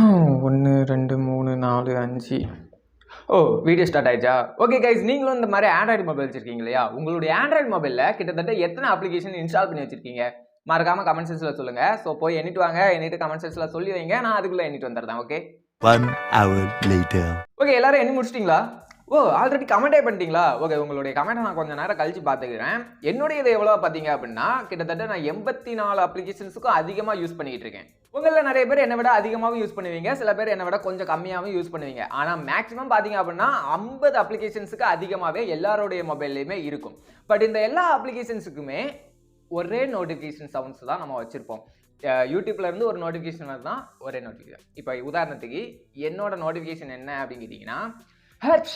1, 2, 3, 4, 5 ஓ! Video start ஆயிடுச்சா? Okay guys, நீங்களும் இந்த மாதிரி ஆண்ட்ராய்டு மொபைல் வச்சிருக்கீங்க இல்லையா? உங்களுடைய ஆண்ட்ராய்டு மொபைல்ல கிட்டத்தட்ட எத்தனை அப்ளிகேஷன் இன்ஸ்டால் பண்ணி வச்சிருக்கீங்க? மறக்காம கமெண்ட் செக்ஷன்ல சொல்லுங்க. ஸோ போய் எண்ணிட்டு வாங்க. எண்ணிட்டு கமெண்ட் செக்ஷன்ல சொல்லி வைங்க. நான் அதுக்குள்ள எண்ணிட்டு வந்துடுறேன். ஓகே? 1 hour later. ஓகே, எல்லாரும் எண்ணி முடிச்சிட்டீங்களா? ஓ, ஆல்ரெடி கமெண்டே பண்ணிட்டீங்களா? ஓகே, உங்களுடைய கமெண்ட்டை நான் கொஞ்சம் நேரம் கழிச்சு பார்த்துக்கிறேன். என்னுடைய இது எவ்வளோ பார்த்தீங்க அப்படின்னா, கிட்டத்தட்ட நான் 84 அப்ளிகேஷன்ஸுக்கும் அதிகமாக யூஸ் பண்ணிக்கிட்டு இருக்கேன். உங்களில் நிறைய பேர் என்னை விட அதிகமாகவும் யூஸ் பண்ணுவீங்க, சில பேர் என்னை விட கொஞ்சம் கம்மியாகவும் யூஸ் பண்ணுவீங்க. ஆனால் மேக்ஸிமம் பார்த்தீங்க அப்படின்னா 50 அப்ளிகேஷன்ஸுக்கு அதிகமாகவே எல்லாருடைய மொபைல்லையுமே இருக்கும். பட் இந்த எல்லா அப்ளிகேஷன்ஸுக்குமே ஒரே நோட்டிஃபிகேஷன் சவுண்ட்ஸ் தான் நம்ம வச்சுருப்போம். யூடியூப்ல இருந்து ஒரு நோட்டிஃபிகேஷன் வருதுன்னா ஒரே நோட்டிஃபிகேஷன். இப்போ உதாரணத்துக்கு என்னோட நோட்டிஃபிகேஷன் என்ன அப்படின்னு கேட்டிங்கன்னா, ஹச்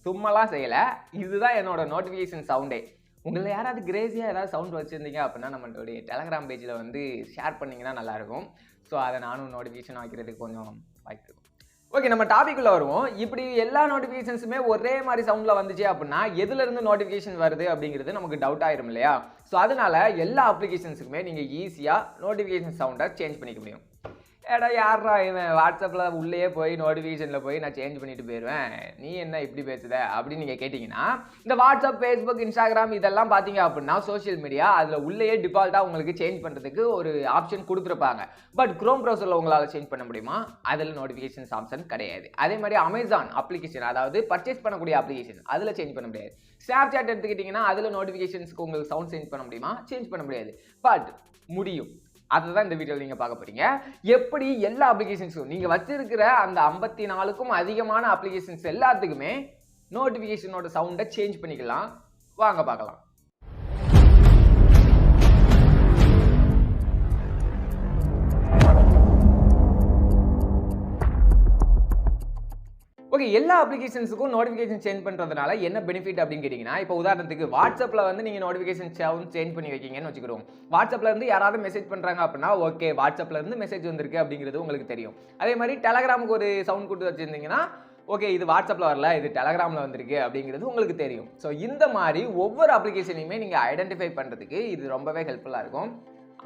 சும்மாலாம் செய்யலை, இதுதான் என்னோட நோட்டிஃபிகேஷன் சவுண்டே. உங்களில் யாராவது கிரேஸியாக ஏதாவது சவுண்ட் வச்சுருந்தீங்க அப்படின்னா நம்மளுடைய டெலகிராம் பேஜில் வந்து ஷேர் பண்ணிங்கன்னா நல்லாயிருக்கும். ஸோ அதை நானும் நோட்டிஃபிகேஷன் வைக்கிறதுக்கு கொஞ்சம் வாய்ப்பு இருக்கும். ஓகே, நம்ம டாபிக்குள்ளே வருவோம். இப்படி எல்லா நோட்டிஃபிகேஷன்ஸுமே ஒரே மாதிரி சவுண்டில் வந்துச்சு அப்படின்னா எதுலேருந்து நோட்டிஃபிகேஷன் வருது அப்படிங்கிறது நமக்கு டவுட் ஆயிரும் இல்லையா? ஸோ அதனால எல்லா அப்ளிகேஷன்ஸுக்குமே நீங்கள் ஈஸியாக நோட்டிஃபிகேஷன் சவுண்டை சேஞ்ச் பண்ணிக்க முடியும். ஏடா யாரா இவன் வாட்ஸ்அப்பில் உள்ளே போய் நோட்டிஃபிகேஷனில் போய் நான் சேஞ்ச் பண்ணிட்டு போயிடுவேன், நீ என்ன இப்படி பேசுத அப்படின்னு நீங்கள் கேட்டிங்கன்னா, இந்த வாட்ஸ்அப், ஃபேஸ்புக், இன்ஸ்டாகிராம் இதெல்லாம் பார்த்தீங்க அப்படின்னா சோஷியல் மீடியா, அதில் உள்ளேயே டிஃபால்ட்டாக உங்களுக்கு சேஞ்ச் பண்ணுறதுக்கு ஒரு ஆப்ஷன் கொடுத்துருப்பாங்க. பட் குரோம் ப்ரௌசரில் உங்களால் சேஞ்ச் பண்ண முடியுமா? அதில் நோட்டிஃபிகேஷன்ஸ் ஆப்ஷன் கிடையாது. அதே மாதிரி அமேசான் அப்ளிகேஷன், அதாவது பர்ச்சேஸ் பண்ணக்கூடிய அப்ளிகேஷன், அதில் சேஞ்ச் பண்ண முடியாது. ஸ்னாப் சாட் எடுத்துக்கிட்டிங்கன்னா அதில் நோட்டிஃபிகேஷன்ஸ்க்கு உங்களுக்கு சவுண்ட் சேஞ்ச் பண்ண முடியுமா? சேஞ்ச் பண்ண முடியாது. பட் முடியும். அதுதான் இந்த வீடியோவில் நீங்கள் பார்க்க போறீங்க. எப்படி எல்லா அப்ளிகேஷன்ஸும் நீங்கள் வச்சிருக்கிற அந்த 54க்கும் அதிகமான அப்ளிகேஷன்ஸ் எல்லாத்துக்குமே நோட்டிஃபிகேஷனோட சவுண்டை சேஞ்ச் பண்ணிக்கலாம். வாங்க பார்க்கலாம். ஓகே, எல்லா அப்ளிகேஷன்ஸுக்கும் நோட்டிஃபிகேஷன் சேஞ்ச் பண்ணுறதுனால என்ன பெனிஃபிட் அப்படின்னு கேட்டிங்கன்னா, இப்போ உதாரணத்துக்கு வாட்ஸ்அப்பில் வந்து நீங்கள் நோட்டிஃபிகேஷன் சவுண்ட் சேஞ்ச் பண்ணி வைக்கிங்கன்னு வச்சுக்கிறோம். வாட்ஸ்அப்பில் இருந்து யாராவது மெசேஜ் பண்ணுறாங்க அப்படின்னா ஓகே, வாட்ஸ்அப்பில் இருந்து மெசேஜ் வந்திருக்கு அப்படிங்கிறது உங்களுக்கு தெரியும். அதே மாதிரி டெலகிராமுக்கு ஒரு சவுண்ட் கொடுத்து வச்சுருந்தீங்கன்னா ஓகே, இது வாட்ஸ்அப்பில் வரல, இது டெலகிராமில் வந்திருக்கு அப்படிங்கிறது உங்களுக்கு தெரியும். ஸோ இந்த மாதிரி ஒவ்வொரு அப்ளிகேஷனையுமே நீங்கள் ஐடென்டிஃபை பண்ணுறதுக்கு இது ரொம்பவே ஹெல்ப்ஃபுல்லாக இருக்கும்.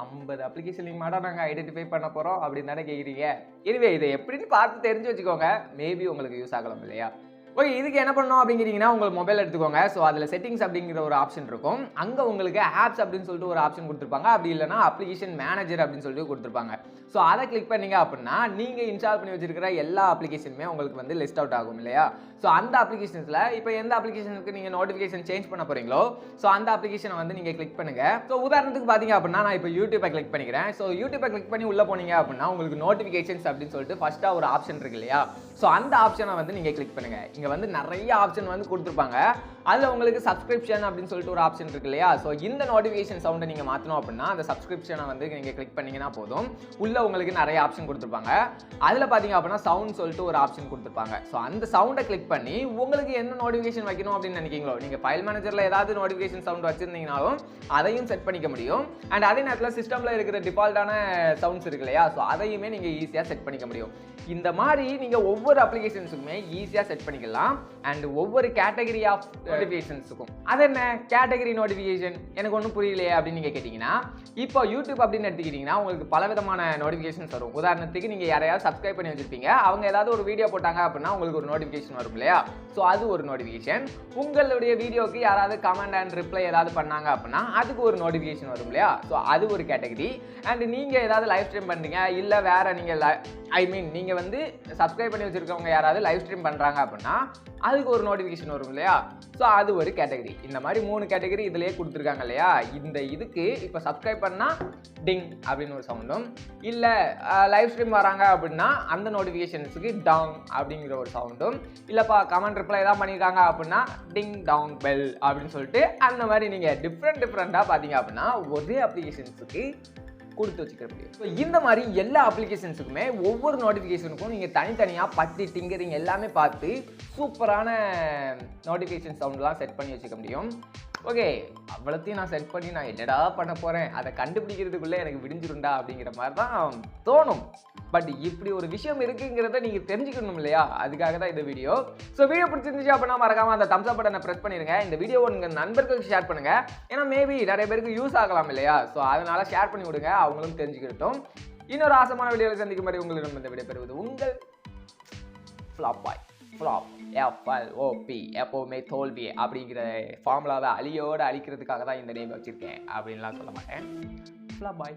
50 அப்ளிகேஷன் மாடா நாங்கள் ஐடென்டிஃபை பண்ண போகிறோம் அப்படின்னு தானே கேட்குறீங்க. இதுவே இதை எப்படின்னு பார்த்து தெரிஞ்சு வச்சுக்கோங்க, மேபி உங்களுக்கு யூஸ் ஆகலாம் இல்லையா? ஓகே, இதுக்கு என்ன பண்ணணும் அப்படிங்கிறீங்கன்னா, உங்களுக்கு மொபைல் எடுத்துக்கோங்க. ஸோ அதில் செட்டிங்ஸ் அப்படிங்கிற ஒரு ஆப்ஷன் இருக்கும். அங்கே உங்களுக்கு ஆப்ஸ் அப்படின்னு சொல்லிட்டு ஒரு ஆப்ஷன் கொடுத்துருப்பாங்க. அப்படி இல்லைனா அப்ளிகேஷன் மேனேஜர் அப்படின்னு சொல்லிட்டு கொடுத்துருப்பாங்க. ஸோ அதை கிளிக் பண்ணீங்க அப்படின்னா நீங்கள் இன்ஸ்டால் பண்ணி வச்சிருக்கிற எல்லா அப்ளிகேஷனுமே உங்களுக்கு வந்து லிஸ்ட் அவுட் ஆகும் இல்லையா? ஸோ அந்த அப்ளிகேஷன்ஸில் இப்போ எந்த அப்ளிகேஷனுக்கு நீங்கள் நோட்டிஃபிகேஷன் சேஞ்ச் பண்ண போகிறீங்களோ ஸோ அந்த அப்ளிகேஷனை வந்து நீங்கள் கிளிக் பண்ணுங்கள். ஸோ உதாரணத்துக்கு பார்த்தீங்க அப்படின்னா நான் இப்போ யூடியூப்பை கிளிக் பண்ணிக்கிறேன். ஸோ யூடியூப்பை கிளிக் பண்ணி உள்ளே போனீங்க அப்படின்னா உங்களுக்கு நோட்டிஃபிகேஷன்ஸ் அப்படின்னு சொல்லிட்டு ஃபஸ்ட்டாக ஒரு ஆப்ஷன் இருக்கு இல்லையா? ஸோ அந்த ஆப்ஷனை வந்து நீங்கள் கிளிக் பண்ணுங்கள். இங்கே வந்து நிறைய ஆப்ஷன் வந்து கொடுத்துருப்பாங்க. அதில் உங்களுக்கு சப்ஸ்கிரிப்ஷன் அப்படின்னு சொல்லிட்டு ஒரு ஆப்ஷன் இருக்கு இல்லையா? ஸோ இந்த நோட்டிஃபிகேஷன் சவுண்டை நீங்கள் மாற்றணும் அப்படின்னா அந்த சப்ஸ்கிரிப்ஷனை வந்து நீங்கள் கிளிக் பண்ணிங்கன்னா போதும். உள்ளே உங்களுக்கு நிறைய ஆப்ஷன் கொடுத்துருப்பாங்க. அதில் பார்த்தீங்க அப்படின்னா சவுண்ட் சொல்லிட்டு ஒரு ஆப்ஷன் கொடுத்துருப்பாங்க. ஸோ அந்த சவுண்டை கிளிக் பண்ணி உங்களுக்கு என்ன நோட்டிஃபிகேஷன் வைக்கணும் அப்படின்னு நினைக்கிறீங்களோ, நீங்கள் ஃபைல் மேனேஜரில் ஏதாவது நோட்டிஃபிகேஷன் சவுண்ட் வச்சுருந்தீங்கனாலும் அதையும் செட் பண்ணிக்க முடியும். அண்ட் அதே நேரத்தில் சிஸ்டமில் இருக்கிற டிஃபால்ட்டான சவுண்ட்ஸ் இருக்கு இல்லையா? ஸோ அதையுமே நீங்கள் ஈஸியாக செட் பண்ணிக்க முடியும். இந்த மாதிரி நீங்கள் ஒவ்வொரு அப்ளிகேஷன்ஸுக்குமே ஈஸியாக செட் பண்ணிக்கலாம். அண்ட் ஒவ்வொரு கேட்டகரி ஆஃப் நோட்டிஃபிகேஷன்ஸுக்கும் அது என்ன கேட்டகரி நோட்டிஃபிகேஷன் எனக்கு ஒன்றும் புரியலையே அப்படின்னு நீங்கள் கேட்டிங்கன்னா, இப்போ யூடியூப் அப்படின்னு எடுத்துக்கிட்டிங்கன்னா உங்களுக்கு பலவிதமான நோட்டிஃபிகேஷன்ஸ் வரும். உதாரணத்துக்கு நீங்கள் யாரையாவது சப்ஸ்கிரைப் பண்ணி வச்சுருப்பீங்க, அவங்க ஏதாவது ஒரு வீடியோ போட்டாங்க அப்படின்னா உங்களுக்கு ஒரு நோட்டிஃபிகேஷன் வரும் இல்லையா? ஸோ அது ஒரு நோட்டிஃபிகேஷன். உங்களுடைய வீடியோக்கு யாராவது கமெண்ட் அண்ட் ரிப்ளை ஏதாவது பண்ணாங்க அப்படின்னா அதுக்கு ஒரு நோட்டிஃபிகேஷன் வரும் இல்லையா? ஸோ அது ஒரு கேட்டகரி. அண்ட் நீங்கள் ஏதாவது லைவ் ஸ்ட்ரீம் பண்ணுறீங்க, இல்லை வேறு நீங்கள் நீங்கள் வந்து சப்ஸ்கிரைப் பண்ணி வச்சுருக்கவங்க யாராவது லைவ் ஸ்ட்ரீம் பண்ணுறாங்க அப்படின்னா அதுக்கு ஒரு நோட்டிஃபிகேஷன் வரும் இல்லையா? ஸோ அது ஒரு கேட்டகரி. இந்த மாதிரி 3 கேட்டகரி இதிலேயே கொடுத்துருக்காங்க இல்லையா? இந்த இதுக்கு இப்போ சப்ஸ்கிரைப் பண்ணால் டிங் அப்படின்னு ஒரு சவுண்டும், இல்லை லைவ் ஸ்ட்ரீம் வராங்க அப்படின்னா அந்த நோட்டிஃபிகேஷன்ஸுக்கு டாங் அப்படிங்கிற ஒரு சவுண்டும், இல்லைப்பா கமெண்ட் ரிப்ளை தான் பண்ணியிருக்காங்க அப்படின்னா டிங் டாங் பெல் அப்படின்னு சொல்லிட்டு அந்த மாதிரி நீங்கள் டிஃப்ரெண்ட்டாக பார்த்தீங்க அப்படின்னா ஒரே அப்ளிகேஷன்ஸுக்கு கொடுத்து வச்சுக்க முடியும். ஸோ இந்த மாதிரி எல்லா அப்ளிகேஷன்ஸுக்குமே ஒவ்வொரு நோட்டிஃபிகேஷனுக்கும் நீங்கள் தனித்தனியாக பட்டி டிங்கரிங் எல்லாமே பார்த்து சூப்பரான நோட்டிஃபிகேஷன் சவுண்ட்லாம் செட் பண்ணி வச்சுக்க முடியும். ஓகே, அவ்வளோத்தையும் நான் செட் பண்ணி நான் என்னடா பண்ண போகிறேன், அதை கண்டுபிடிக்கிறதுக்குள்ளே எனக்கு விடிஞ்சிருண்டா அப்படிங்கிற மாதிரி தான் தோணும். பட் இப்படி ஒரு விஷயம் இருக்குங்கிறத நீங்கள் தெரிஞ்சுக்கணும் இல்லையா? அதுக்காக தான் இந்த வீடியோ. ஸோ வீடியோ பிடிச்சிருந்துச்சு அப்படின்னா மறக்காமல் அந்த தம்ஸ் அப் பட்டனை ப்ரெஸ் பண்ணிடுங்க. இந்த வீடியோ உங்கள் நண்பர்களுக்கு ஷேர் பண்ணுங்கள். ஏன்னா மேபி நிறைய பேருக்கு யூஸ் ஆகலாம் இல்லையா? ஸோ அதனால் ஷேர் பண்ணி விடுங்க, அவங்களும் தெரிஞ்சுக்கிட்டோம். இன்னொரு ஆசமான வீடியோவில் சந்திக்கும் வரை உங்களிடம் இந்த விடைபெறுவது உங்கள் ஃப்ளாப் பாய். ஃப்ளாப் FLOP எப்போவுமே தோல்வி அப்படிங்கிற ஃபார்முலாவை அழியோடு அழிக்கிறதுக்காக தான் இந்த நேம் வச்சுருக்கேன் அப்படின்லாம் சொல்ல மாட்டேன். ஃப்ளாப் பாய்.